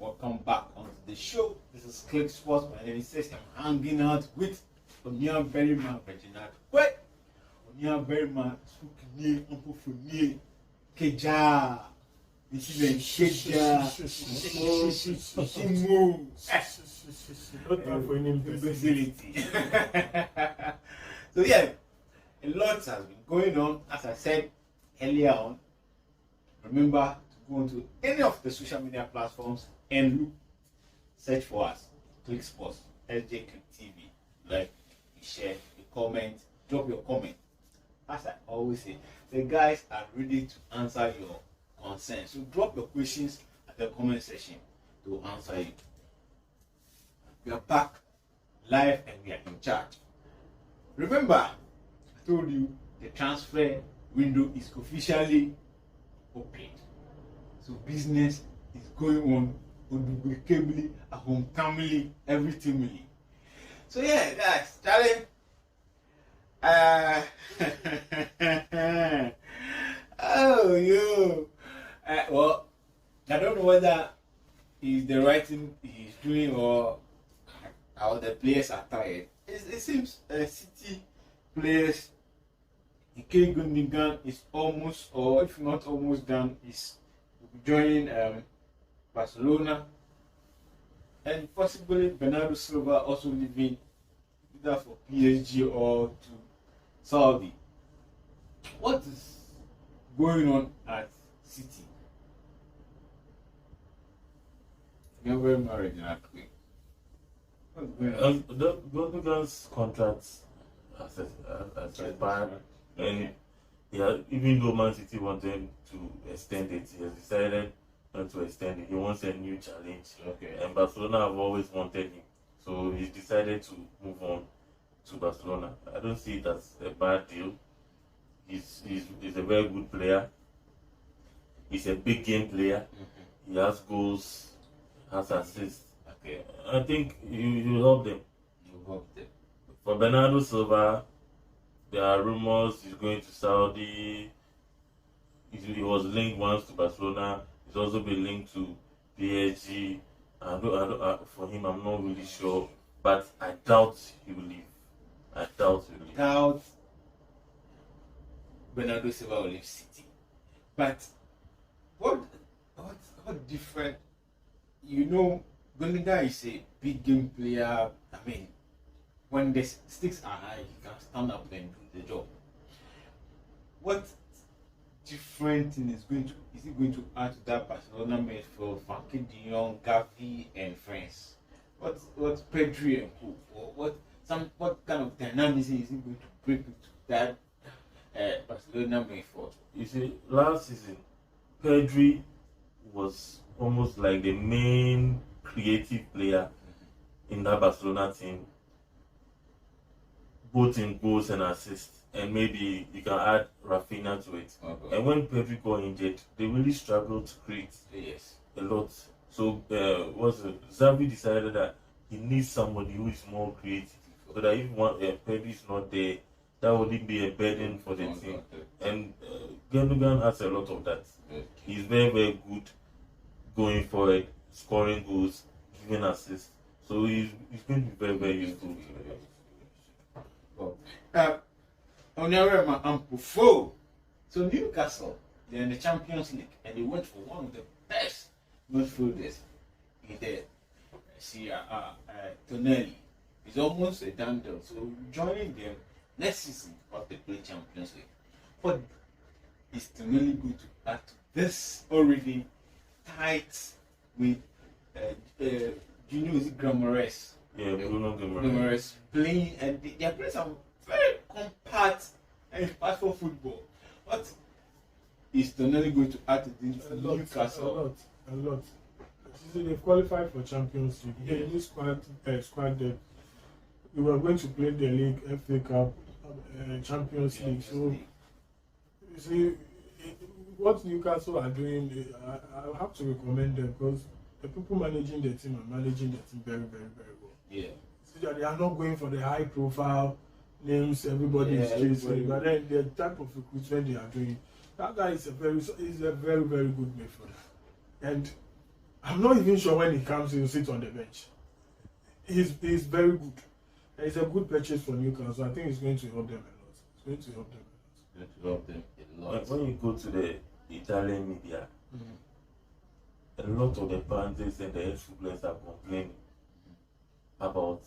welcome back onto the show. This is Click Sports. My name is Seth. I'm hanging out with Onia Berryman Reginald. Wait! Onia Berryman, Sukni, Umpufuni, Keja. This is a Keja. Shimu. Not time for any Facility. So, yeah, a lot has been going on. As I said earlier on, remember to go onto any of the social media platforms and look, search for us, Click Sports, SJ Click TV. Like, share, you comment, drop your comment. As I always say, the guys are ready to answer your concerns. So drop your questions at the comment section to answer you. We are back live and we are in charge. Remember, I told you the transfer window is officially opened. So business is going on unbreakably, homecomingly, everythingly. So yeah, guys, Charlie. Oh, you. Well, I don't know whether it's the right thing he's doing or how the players are tired. It seems City players, Ike Gundogan is almost, or if not almost done, is joining Barcelona, and possibly Bernardo Silva also leaving either for PSG or to Saudi. What is going on at City? You're very married in quick. The Gundogan's contract has expired, and yeah, even though Man City wanted to extend it, he has decided not to extend it. He wants a new challenge. Okay. And Barcelona have always wanted him, so he's decided to move on to Barcelona. I don't see it as a bad deal. He's a very good player. He's a big game player. Mm-hmm. He has goals, has assists. Okay. I think you help them. You help them. For Bernardo Silva, there are rumors he's going to Saudi. He was linked once to Barcelona. He's also been linked to PSG. For him, I'm not really sure, but I doubt he will leave. I doubt he will leave. Doubt Bernardo Silva will leave City. But what different? You know, Gundogan is a big game player. I mean, when the stakes are high, he can stand up and do the job. What different thing is he going to add to that Barcelona midfield? Frankie de Jong, Gavi, and friends. What Pedri and who? What kind of dynamism is he going to bring to that Barcelona midfield? You see, last season, Pedri was almost like the main creative player in that Barcelona team, both in goals and assists, and maybe you can add Rafinha to it. Okay. And when Pedri got injured, they really struggled to create a lot. So Xavi decided that he needs somebody who is more creative, so that if Pedri is not there, that wouldn't be a burden for the team. And Gundogan has a lot of that. He's very, very good going forward, scoring goals, giving assists. So he's going to be very, very useful. So Newcastle, they're in the Champions League, and they went for one of the best midfielders in there. Tonelli. It's almost a done deal. So joining them next season, what they play Champions League. But is Tonelli going to add to this already tight with Junior Guimaraes? Yeah, Bruno Guimaraes playing, and they are playing some very compact and impactful football. What is Tonelli going to add to this Newcastle? A lot. They've qualified for Champions League. Yeah, this squad depth. We were going to play the league, FA Cup, Champions League. So you see, what Newcastle are doing, I have to recommend them, because the people managing the team are managing the team very, very, very well. Yeah. See that they are not going for the high profile names everybody is chasing, but then the type of recruitment they are doing, that guy is a very, very good midfielder. And I'm not even sure when he comes, he'll sit on the bench. He's very good. It's a good purchase for Newcastle. I think it's going to help them a lot. It's going to help them a lot. It's going to help them a lot. When you go to the Italian media, a lot of the panties and the ex-footballers are complaining about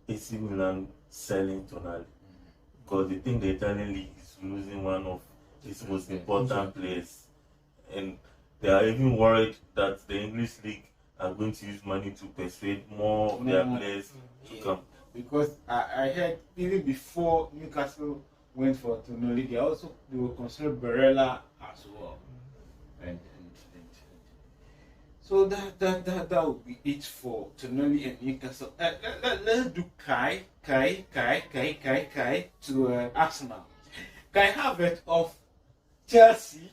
AC Milan selling Tonali because they think the Italian league is losing one of its most important players, and they are even worried that the English league are going to use money to persuade more of their players to come. Because I heard even before Newcastle went for Tonali, they were considering Barella as well. And so that would be it for Tonali and Newcastle. Let's do Kai to Arsenal. Kai Havertz of Chelsea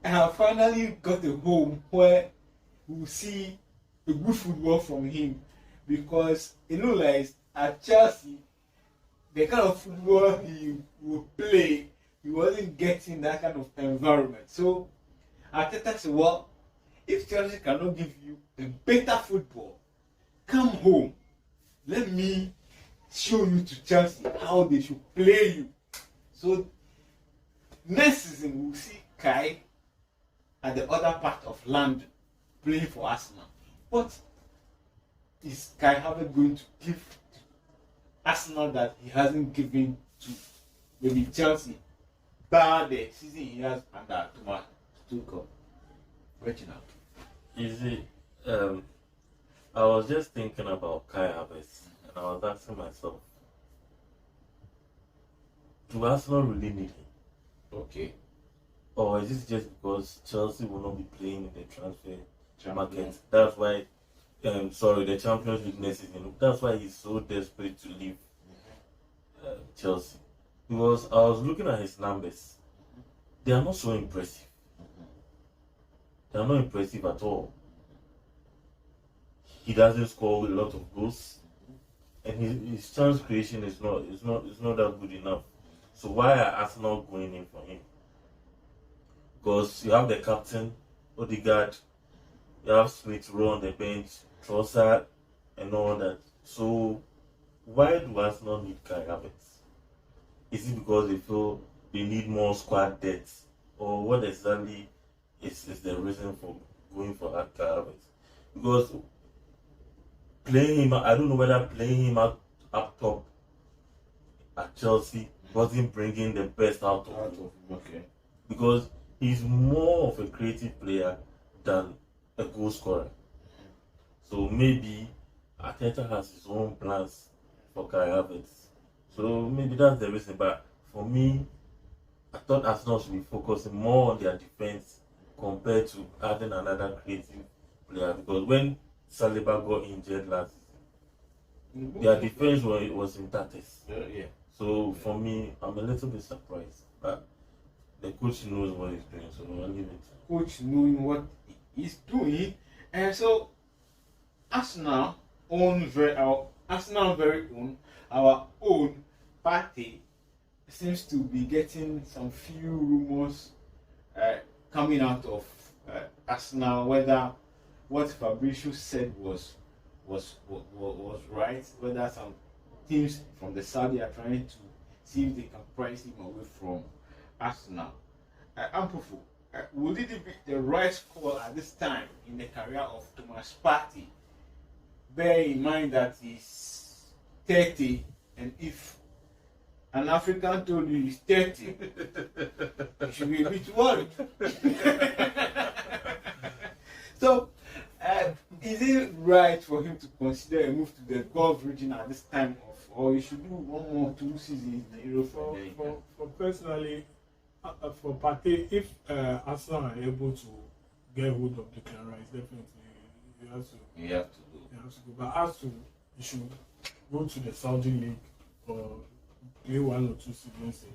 finally got a home where we'll see a good football from him, because it looks like at Chelsea, the kind of football he would play, he wasn't getting that kind of environment. So Arteta said, well, if Chelsea cannot give you a better football, come home. Let me show you to Chelsea how they should play you. So next season we'll see Kai at the other part of London playing for Arsenal. What is Kai Havertz going to give to Arsenal that he hasn't given to maybe Chelsea, bar the season he has under Thomas Tuchel? Reginald. You see, I was just thinking about Kai Havertz, and I was asking myself, do Arsenal really need him? Okay. Or is this just because Chelsea will not be playing in the transfer market? That's why, the Champions League next season. That's why he's so desperate to leave Chelsea. Because I was looking at his numbers. They are not so impressive. They are not impressive at all. He doesn't score a lot of goals, and his chance creation is not that good enough. So why are Arsenal going in for him? Because you have the captain, Odegaard, you have Smith Rowe on the bench, Trossard, and all that. So why do Arsenal need Kai Havertz? Is it because they feel they need more squad depth, or what exactly is the reason for going for Kai Havertz? Because playing him, I don't know whether playing him up top at Chelsea wasn't bringing the best out of him. Okay. Because he's more of a creative player than a goal scorer. So maybe Arteta has his own plans for Kai Havertz. So maybe that's the reason. But for me, I thought Arsenal should be focusing more on their defense compared to adding another creative player. Because when Saliba got injured last season, their defense was in tatters. Yeah. So for me, I'm a little bit surprised. But the coach knows what he's doing, so I'll leave it. Coach knowing what he's doing, and so Arsenal very own, our own party seems to be getting some few rumors coming out of Arsenal, whether what Fabrizio said was right, whether some teams from the Saudi are trying to see if they can price him away from Arsenal. Ampufu, would it be the right call at this time in the career of Thomas Partey? Bear in mind that he's 30, and if an African told you he's 30, you should be a bit worried. So, is it right for him to consider a move to the Gulf region at this time, or he should do 1 more 2 seasons in Europe? For personally, for Partey, if Arsenal are able to get hold of the Rice, definitely you have to go. But as to you should go to the Saudi League or play 1 or 2 seasons in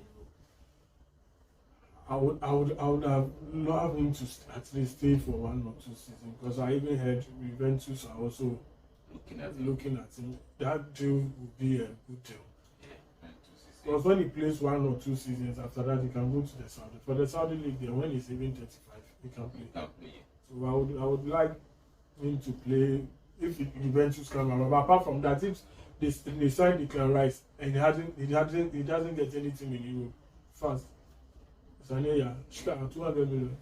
Europe, I would have loved him to at least stay for 1 or 2 seasons, because I even heard Juventus are also looking at him. That deal would be a good deal. Because when he plays 1 or 2 seasons, after that he can go to the Saudi league. Then when he's even 35, he can play. So I would like him to play if Juventus come around. But apart from that, if they sign Declan Rice and he doesn't get anything in Europe fast. Saneya, 200 million.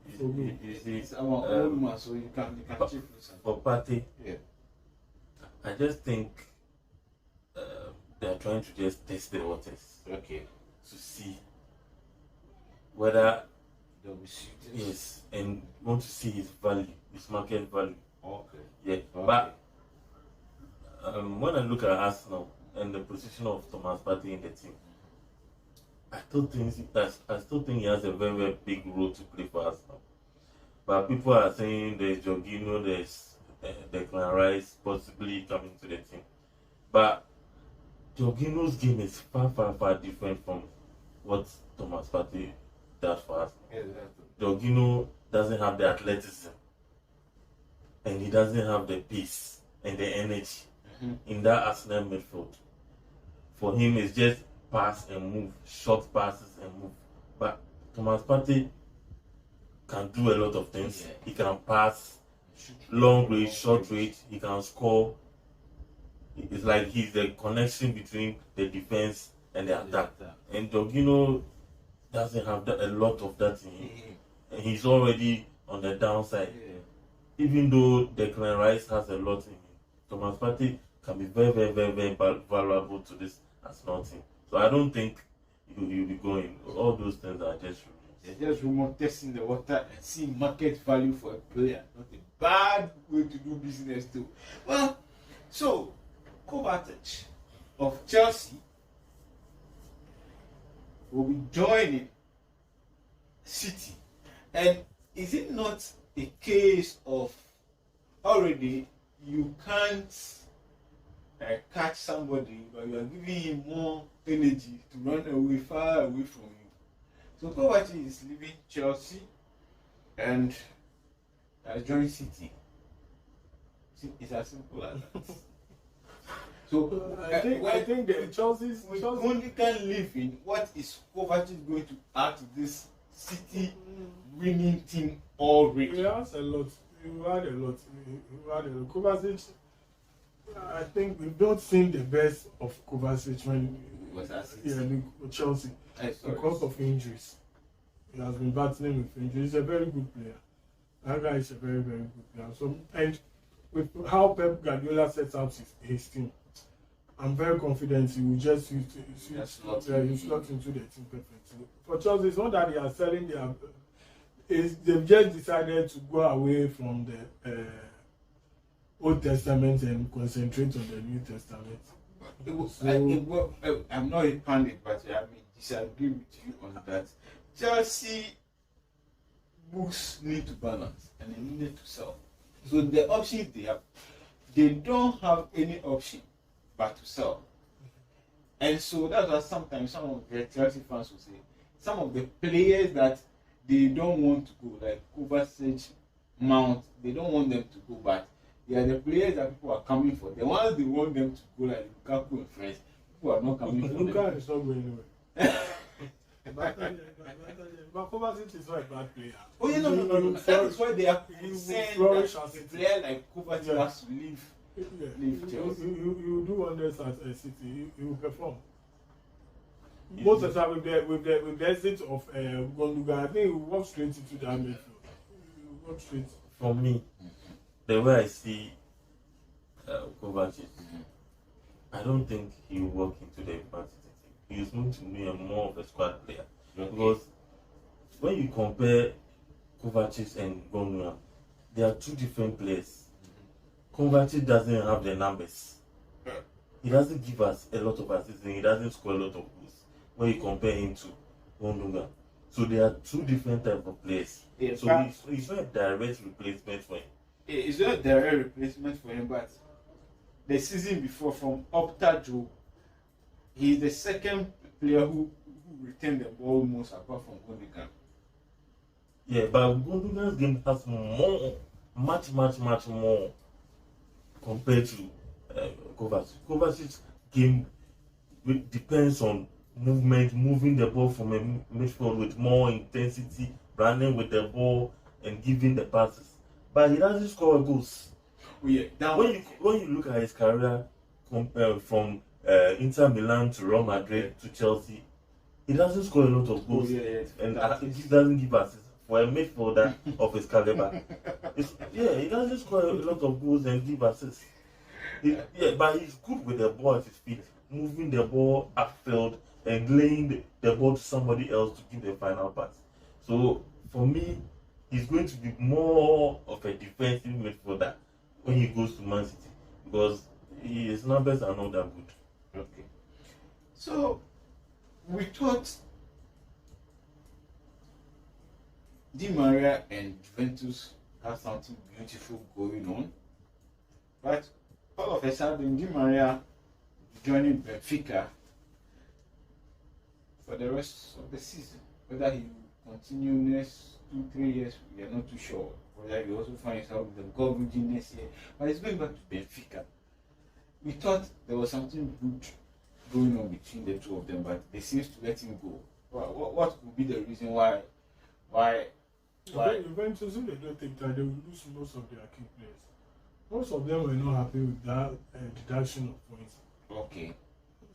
It's our own man, so you can check for Partey. Yeah. I just think they are trying to just test the waters. Okay. To see whether they'll be suited. Yes, and want to see his value, his market value. Okay. Yeah. Okay. But when I look at Arsenal and the position of Thomas Partey in the team, I still think he has a very, very big role to play for Arsenal. But people are saying there's Jorginho, there's Declan Rice possibly coming to the team. But Jorginho's game is far, far, far different from what Thomas Partey does for us. Exactly. Jorginho doesn't have the athleticism, and he doesn't have the pace and the energy in that Arsenal midfield. For him, it's just pass and move, short passes and move. But Thomas Partey can do a lot of things. Yeah. He can pass, long range, short range. He can score. It's like he's the connection between the defense and the attack. And Jorginho doesn't have a lot of that in him. And he's already on the downside. Yeah. Even though Declan Rice has a lot in him, Thomas Partey can be very, very, very, very valuable to this Arsenal team. So I don't think he'll be going. All those things are just rumors. They're just rumor testing the water and seeing market value for a player. Not a bad way to do business too. Well, so Kovacic of Chelsea will be joining City. And is it not a case of already you can't catch somebody, but you are giving him more energy to run away, far away from you? So Kovacic is leaving Chelsea and joined City. It's as simple as that. So I think the Chelsea's only can live in what is Kovacic going to add to this City winning team already. He has a lot. You had a lot. Kovacic, I think we've not seen the best of Kovacic when he was at Chelsea because of injuries. He has been battling with injuries. He's a very good player. That guy is a very, very good player. So, and with how Pep Guardiola sets out his team, I'm very confident he will just slot into the team perfectly. For Chelsea, it's not that they are selling they've just decided to go away from the Old Testament and concentrate on the New Testament. I'm not a pundit, but I disagree with you on that. Chelsea books need to balance and they need to sell. So the options they don't have any option but to sell. And so that's why sometimes some of the Chelsea fans will say some of the players that they don't want to go, like Kovacic, Mount, they don't want them to go, but they are the players that people are coming for. The ones they want them to go, like Lukaku and friends, people are not coming for them. Lukaku is not going anywhere. But Kovacic is not a bad player. Oh yeah, no. That is why they are saying that a player like Kovacic has to leave Chelsea. You do wonders at City. You will perform. Most of the time with the exit of Gundogan, I think he will walk straight into that midfield. For me, the way I see Kovacic, I don't think he will walk into the advantage. He is going to be more of a squad player. Because when you compare Kovacic and Gundogan, they are two different players. Kovacic doesn't have the numbers. He doesn't give us a lot of assists and he doesn't score a lot of goals when you compare him to Gundogan. So they are two different types of players. Yeah, so it's not a direct replacement for him. It's not a direct replacement for him, but the season before from Opta Joe, he's the second player who retained the ball most apart from Gundogan. Yeah, but Gundogan's game has much more compared to Kovacic. Kovacic's game depends on movement, moving the ball from a midfield with more intensity, running with the ball, and giving the passes, but he doesn't score goals. Oh, yeah. When you look at his career from Inter Milan to Real Madrid to Chelsea, he doesn't score a lot of goals, and he doesn't give assists for a midfielder of his caliber. He doesn't score a lot of goals and give assists. But he's good with the ball at his feet, moving the ball upfield and laying the ball to somebody else to give the final pass. So for me, he's going to be more of a defensive midfielder when he goes to Man City, because his numbers are not that good. Okay. So we thought Di Maria and Juventus have something beautiful going on, but all of a sudden Di Maria joining Benfica for the rest of the season. Whether he will continue next 2-3 years, we are not too sure. Whether he also finds out with the goal next year, but he's going back to Benfica. We thought there was something good going on between the two of them, but they seem to let him go. What could be the reason why? Juventus, if they don't take that, they will lose most of their key players. Most of them were not happy with that deduction of points. Okay.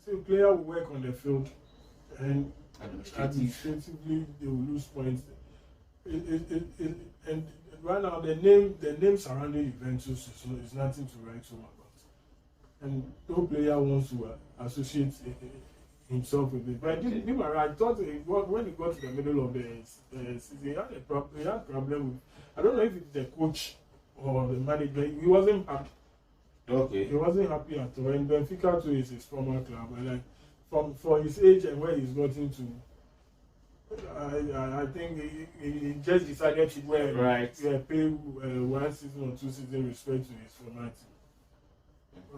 So a player will work on the field, and administratively they will lose points. And right now the name surrounding Juventus is nothing to write home about. And no player wants to associate himself with it. But Di Maria, I thought when he got to the middle of the season, he had a problem with, I don't know if it's the coach or the manager. He wasn't happy. Okay. He wasn't happy at all. And Benfica too is his former club. And like for his age and where he's gotten to, I think he just decided to pay 1 season or 2 seasons respect to his former team.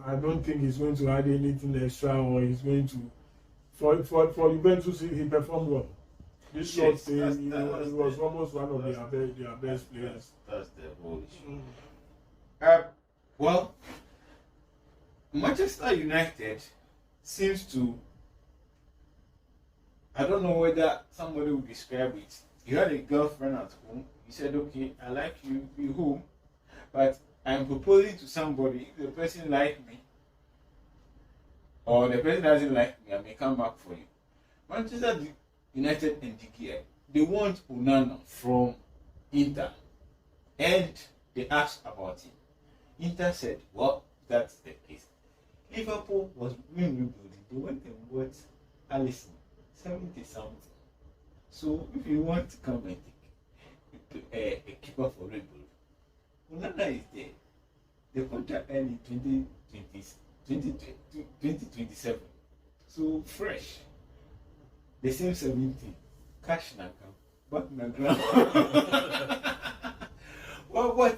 I don't think he's going to add anything extra, or he's going to. For Juventus, he performed well. This short stay, he was almost one of their best players. That's the whole issue. Well, Manchester United seems to. I don't know whether somebody would describe it. You had a girlfriend at home. You said, "Okay, I like you, be home, but I'm proposing to somebody. If the person likes me, or the person doesn't like me, I may come back for you." Manchester United and De Gea, they want Onana from Inter, and they asked about him. Inter said, "Well, that's the case." Liverpool was rebuilding. They went and bought Alisson, 70 something. So if you want to come and take a keeper for rebuild, Onana is there. The contract early 2027. So fresh. The same 17. Cash na come. Back na ground. What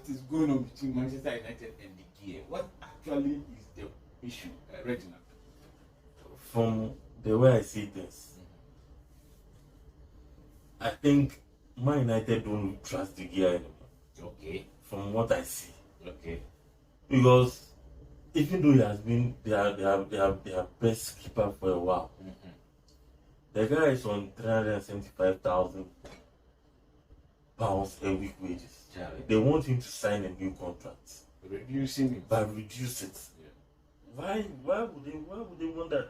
is going on between Manchester United and De Gea? What actually is the issue, Reginald? From the way I see this, I think Man United don't trust De Gea anymore. Okay. From what I see. Okay. Because even though he has been their best keeper for a while, the guy is on £375,000 a week wages. Charlie. They want him to sign a new contract. Reducing it. But reduce it. Yeah. Why would they want that?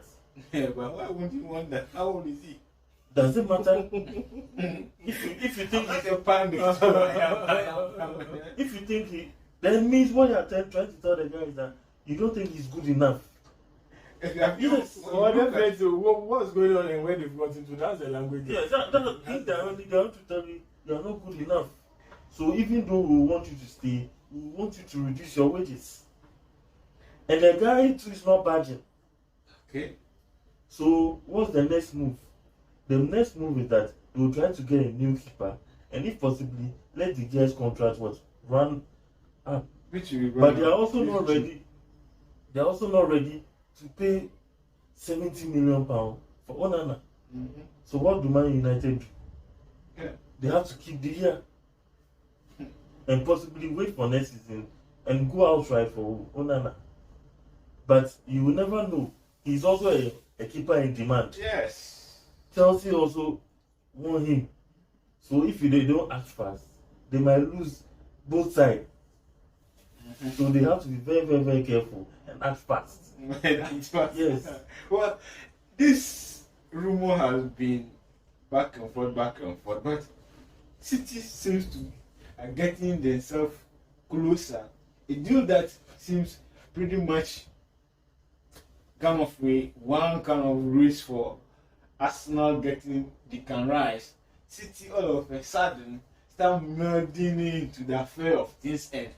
Yeah, but why would you want that? How old is he? Does it matter? if you think he's a pandit, if you think he, that means what you're trying to tell the guy is that you don't think he's good enough. Yes. What's going on and where they've got into? That's the language. Yeah, they want to tell you you're not good enough. So even though we want you to stay, we want you to reduce your wages. And the guy too is not budging. Okay. So what's the next move? The next move is that they will try to get a new keeper, and if possibly, let the guy's contract run up. But they are also not ready. They are also not ready to pay £70 million for Onana. So what do Man United do? Yeah. They have to keep the year and possibly wait for next season and go outright for Onana. But you will never know. He's also a keeper in demand. Yes. Chelsea also want him So if they don't act fast, they might lose both sides. So they have to be very, very, very careful and act fast. Yes. Well, this rumor has been back and forth, but City seems to be getting themselves closer. A deal that seems pretty much kind of one kind of race for Arsenal getting Declan Rice. City all of a sudden start melding into the affair of things, and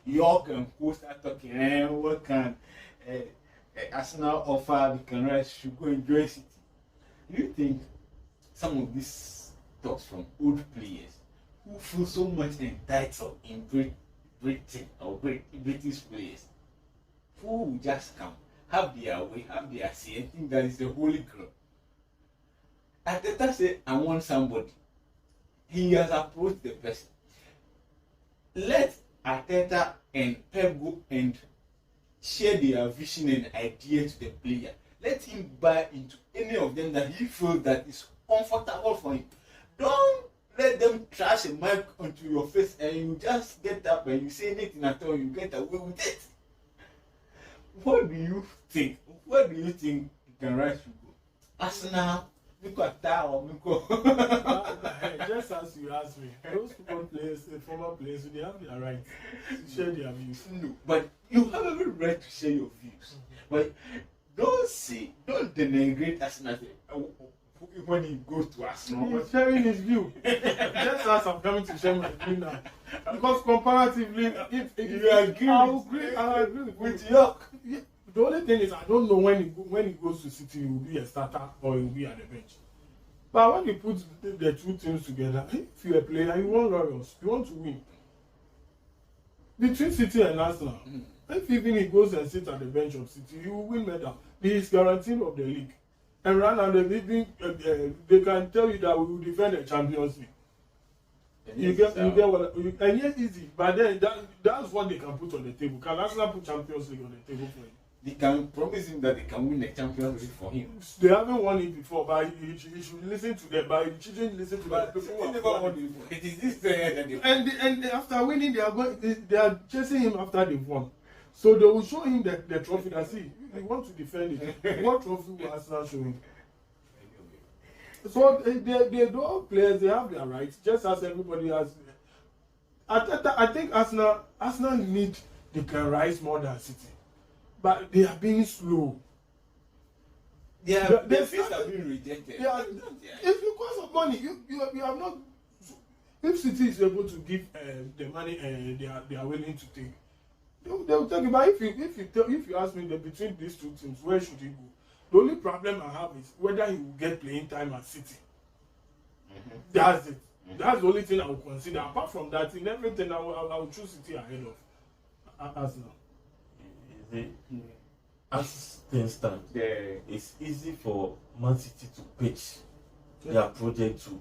York and Co start talking, what can Arsenal offer Declan Rice should go enjoy City. Do you think some of these talks from old players who feel so much entitled in Britain or British players who will just come, have their way, have their say, and think that is the holy grail? Arteta said, I want somebody. He has approached the person. Let Arteta and Pep go and share their vision and idea to the player. Let him buy into any of them that he feels that is comfortable for him. Don't let them trash a mic onto your face and you just get up and you say anything at all, you get away with it. What do you think? Where do you think Declan Rice should go? Arsenal, just as you asked me, those football players, the former players, they have their right to share their views. No, but you have every right to share your views. But don't denigrate Arsenal when he goes to Arsenal. He's sharing his view. Just as I'm coming to share my view now. Because comparatively, if you agree, I agree with York. Yeah. The only thing is, I don't know when he goes to City, he will be a starter or he will be at the bench. But when you put the two teams together, if you're a player, you want laurels, you want to win. Between City and Arsenal, if even he goes and sits at the bench of City, he will win medal. He is guaranteed of the league. And right now, they can tell you that we will defend the Champions League. You get what, and yes, easy. But then that's what they can put on the table. Can Arsenal put Champions League on the table for him? They can promise him that they can win the Champions League for him. They haven't won it before, but he should listen to them. But he shouldn't listen to them. People never won it before. It is this thing that they and after winning, they are chasing him after they've won. So they will show him the trophy and see he wants to defend it. What trophy will Arsenal show him? So they all players, they have their rights, just as everybody has. I think Arsenal need Declan Rice more than City, but they are being slow. Their fees are being rejected. It's because of money. You have not. If City is able to give the money they are willing to take, they will take it. But if you ask me that between these two teams, where should he go? The only problem I have is whether he will get playing time at City. That's it. That's the only thing I will consider. Apart from that, in everything, I will choose City ahead of Arsenal. As things stand, it's easy for Man City to pitch their project to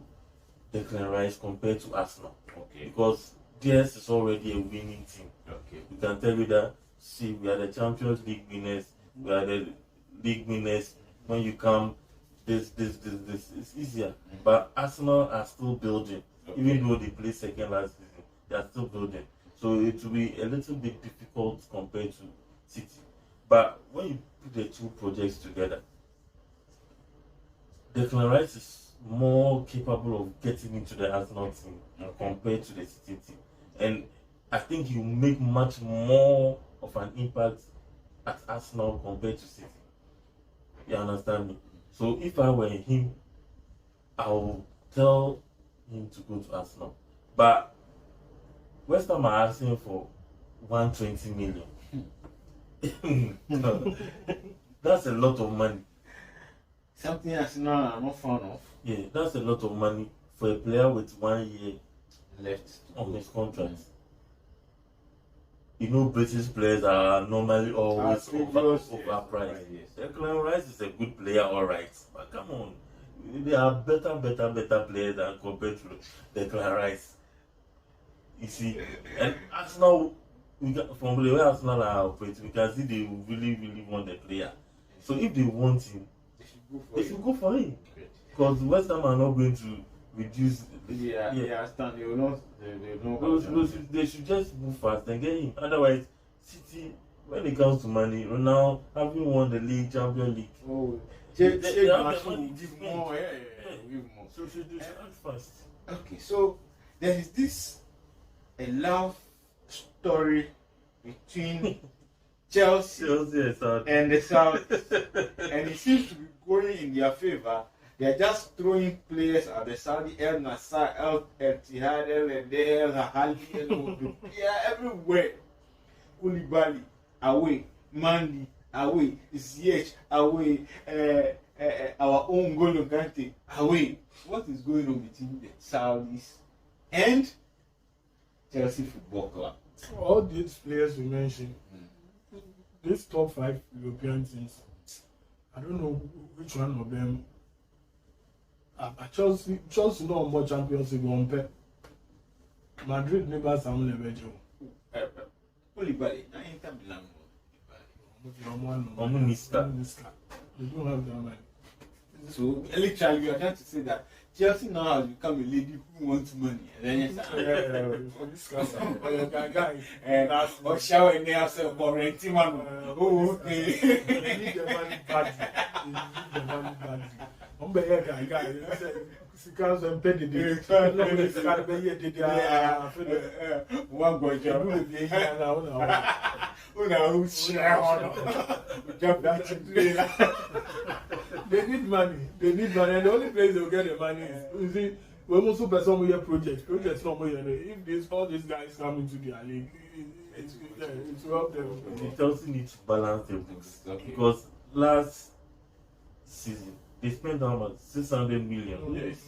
Declan Rice compared to Arsenal. Okay. Because theirs is already a winning team. Okay. We can tell you that, see, we are the Champions League winners, we are the league winners. When you come, this, it's easier. But Arsenal are still building. Okay. Even though they played second last season, they are still building. So it will be a little bit difficult compared to City. But when you put the two projects together, Declan Rice is more capable of getting into the Arsenal team compared to the City team. And I think he will make much more of an impact at Arsenal compared to City. You understand me? So if I were him, I will tell him to go to Arsenal. But West Ham are asking for 120 million. No, that's a lot of money. Something Arsenal are not fond of. Yeah, that's a lot of money for a player with 1 year left on his contract. You know, British players are normally always overpriced. Yes. Declan Rice is a good player, alright, but come on, there are better players than compared to Declan Rice. You see, and Arsenal, from the way Arsenal are operating, we can see they really want the player. So if they want him, they should go for him. Because West Ham are not going to reduce. Stand. They will not. They should just move fast and get him. Otherwise, City, when it comes to money, Ronaldo having won the league, Champions League. Oh, they have the money to give more. Give more. So should do fast. Okay, so there is this a love story between Chelsea and the South, and it seems to be going in their favor. They are just throwing players at the Saudi El Nassr, El Etihad, El Ede, El Ahly, everywhere. Koulibaly away, Mandy away, Ziyech away, our own N'Golo Kante away. What is going on between the Saudis and Chelsea Football Club? All these players you mentioned, these top 5 European teams, I don't know which one of them. Chelsea no more Champions League on pay. Madrid never some level. Koulibaly, na Inter Milan. They don't have that money. So literally, we are trying to say that Chelsea now has become a lady who wants money. And then or showering themselves for renting one. Oh, okay. They need the money badly. They need the money badly. Guy. Because I'm petty. One boy job. They need money. And the only place they'll get the money is, you see, when most people some of projects not more. If all these guys come into their league, it's help them. The Chelsea need to balance their books because last season they spent how much? 600 million. Yes.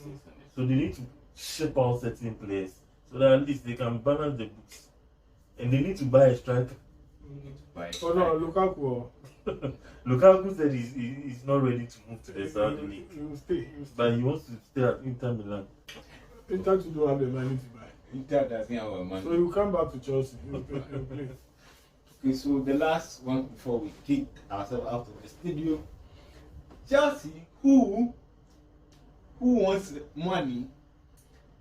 So they need to ship out certain players so that at least they can balance the books. And they need to buy a striker. Oh no, Lukaku. Lukaku said he's not ready to move to the Saudi League. He will stay. But he wants to stay at Inter Milan. Inter don't have the money to buy. Inter doesn't have money. So he will come back to Chelsea. He will play. Okay, so the last one before we kick ourselves out of the studio. Chelsea, who wants money,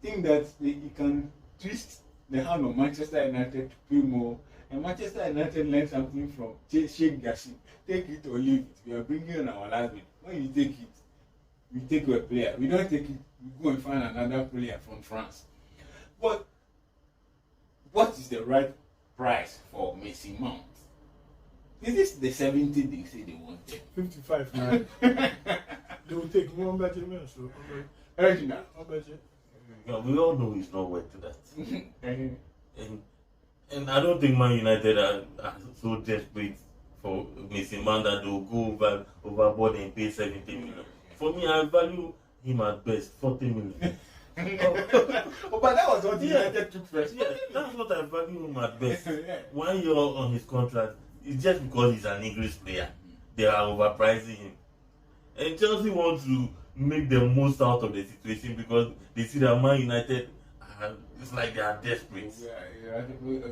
think that he can twist the hand of Manchester United to pay more, and Manchester United learned something from Sheikh Gassi. Take it or leave it. We are bringing on our last bit. When you take it, we take a player. We don't take it, we go and find another player from France. But what is the right price for Mason Mount? Is this the 70 they say they want? 55 now. They will take one budget man, so Original. Yeah, we all know he's not worth that. and I don't think Man United are so desperate for Mason Mount that they'll go overboard and pay 70 million. For me, I value him at best 40 million. Oh, but that was what United took first. Yeah, that's what I value him at best. 1 year on his contract. It's just because he's an English player. They are overpricing him. And Chelsea want to make the most out of the situation because they see that Man United, it's like they are desperate.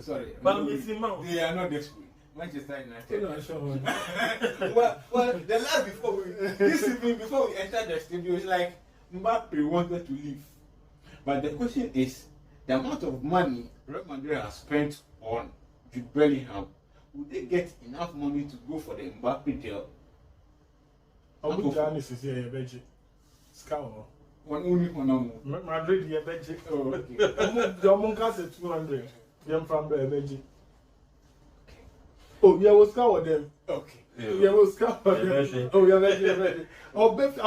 Sorry. But Mason Mount, they are not desperate. Manchester United. Yeah, well, the last this evening before we entered the studio, it's like Mbappe wanted to leave. But the question is, the amount of money Real Madrid has spent on Jude Bellingham, would they get enough money to go for the Mbappe deal? Abu is here, Beji. Scour. One only one. Madrid, yeah, Beji. Oh, okay. The Monka said 200. Them from the Beji. Oh, yeah, was Scour them. Okay. Yeah, was Scour them. Oh, yeah, Beji. Oh, Beji.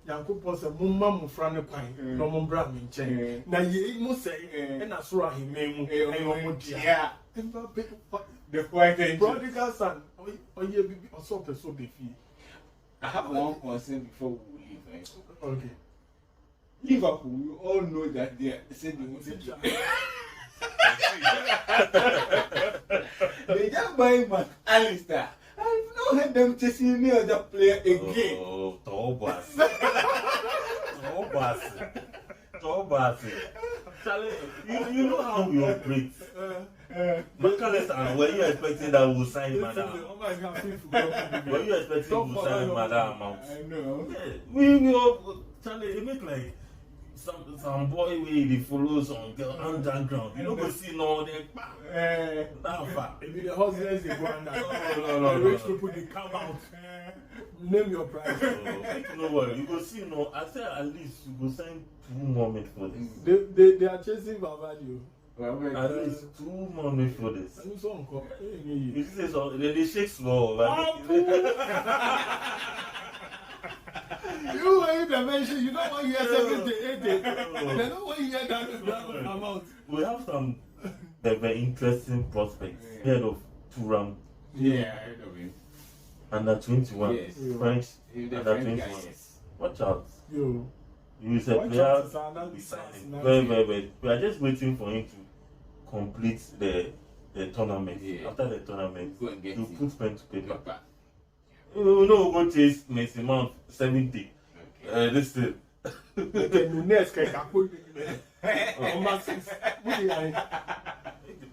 Yankopon se mumma mu fra ne kwan no mo bra me nchen na ye mu say na so ahime mu e mo dia the point is prodigal son oye bibi oso person be fi. I have one concern before we leave, right? Okay. Liverpool, we all know that they said they want to they just buy McAllister. I've not heard them chasing any other player again. Oh, Tobas. Charlie, you know how we operate. McAllister, were you expecting that we'll sign Madam? Were you expecting we'll sign Madam amount? I know. Yeah, we all, Charlie, it make like some boy way they follow some girl underground. You don't go see no they Maybe the hustlers they go under. No. The rich people they come out. Name your price. You know what? You go see no. I said at least you go send 2 more men for this. They are chasing my value. At least 2 more men for this. You say so they shake small. You ain't mention. You don't want to hear 78. They don't want to hear that amount. We have some very interesting prospects. Head of Turam. Yeah, I know him. Under 21. Yes. French. Under 21. Yes. Watch out. Yo. You is a player. Very. We are just waiting for him to complete the tournament. Yeah. After the tournament, Go and get you him. put pen to paper. Papa. You know, go chase Messi Mount 70. Okay. This thing.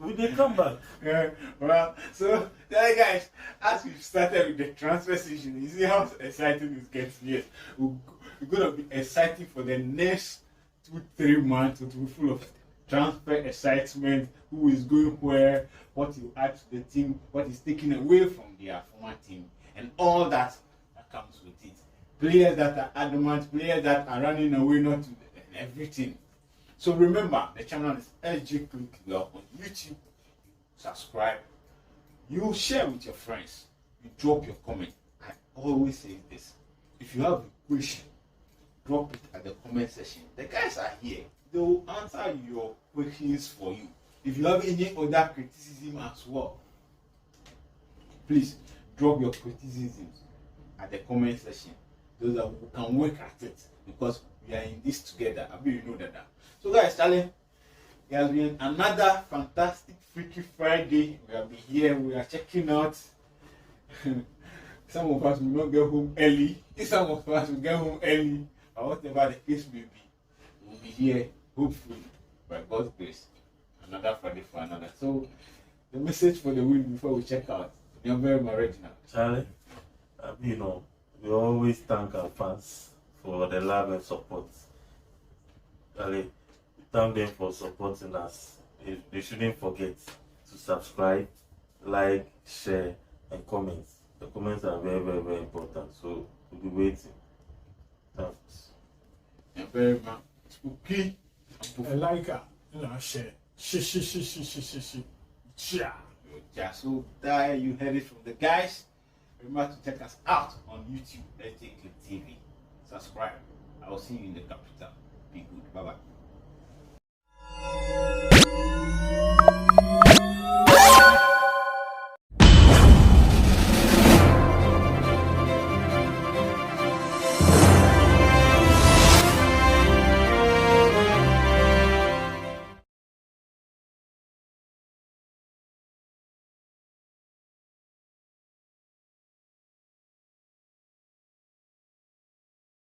Will they come back? Yeah, well, so guys, as we started with the transfer season, you see how exciting this gets. Yes, we're gonna be exciting for the next 2-3 months. It will be full of transfer excitement. Who is going where? What you add to the team? What is taken away from their former team? And all that comes with it. Players that are adamant, players that are running away, not to and everything. So remember, the channel is SG Click on YouTube. Subscribe. You share with your friends. You drop your comment. I always say this. If you have a question, drop it at the comment section. The guys are here. They will answer your questions for you. If you have any other criticism as well, please drop your criticisms at the comment section. Those that we can work at it because we are in this together. I mean, you know that. So guys, Charlie, it has been another fantastic Freaky Friday. We have been here. We are checking out. Some of us will not get home early. Some of us will get home early. But whatever the case may be, we'll be here hopefully by God's grace. Another Friday for another. So the message for the win before we check out. You're very ready now. Charlie, you know, we always thank our fans for the love and support. Charlie, thank them for supporting us. They shouldn't forget to subscribe, like, share, and comment. The comments are very, very, very important. So we'll be waiting. Thanks. You're very much spooky. I like her. Share. Yeah, so there you heard it from the guys. Remember to check us out on YouTube, SJ Click TV. Subscribe. I will see you in the capital. Be good. Bye bye.